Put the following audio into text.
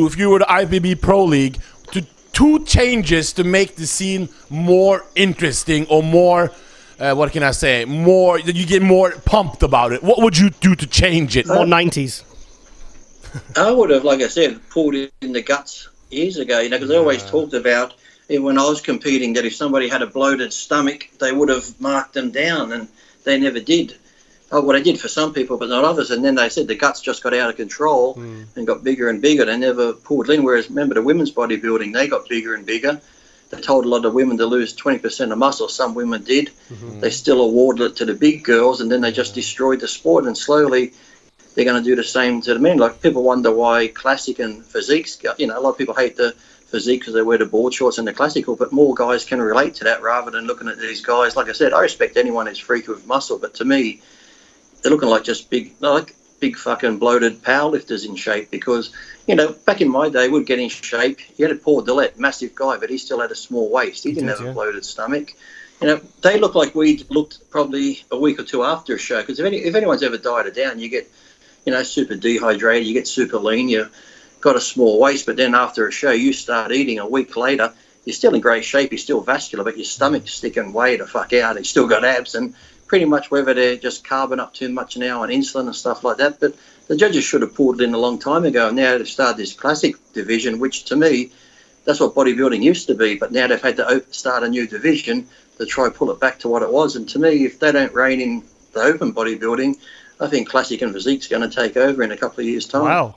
do if you were the IFBB Pro League to 2 changes to make the scene more interesting or more, what can I say, more, that you get more pumped about it? What would you do to change it? More 90s. I would have, like I said, pulled in the guts years ago, you know, because I always talked about, even when I was competing, that if somebody had a bloated stomach, they would have marked them down, and they never did. Oh, well, they did for some people, but not others. And then they said the guts just got out of control and got bigger and bigger. They never pulled in. Whereas, remember, the women's bodybuilding, they got bigger and bigger. They told a lot of women to lose 20% of muscle. Some women did. They still awarded it to the big girls, and then they just destroyed the sport. And slowly, they're going to do the same to the men. Like, people wonder why classic and physiques, you know, a lot of people hate the physique because they wear the board shorts and the classical, but more guys can relate to that rather than looking at these guys. Like I said, I respect anyone who's freaky with muscle, but to me, they're looking like just big fucking bloated powerlifters in shape, because, you know, back in my day, we'd get in shape. You had a Paul Dillette, massive guy, but he still had a small waist. He didn't have a bloated stomach. You know, they look like we looked probably a week or two after a show, because if anyone's ever dieted down, you get, you know, super dehydrated, you get super lean, you've got a small waist, but then after a show, you start eating a week later, you're still in great shape, you're still vascular, but your stomach's sticking way the fuck out. You still got abs, and pretty much whether they're just carbing up too much now and insulin and stuff like that. But the judges should have pulled it in a long time ago, and now they've started this classic division, which to me, that's what bodybuilding used to be, but now they've had to start a new division to try pull it back to what it was. And to me, if they don't rein in the open bodybuilding, I think classic and physique's going to take over in a couple of years' time. Wow.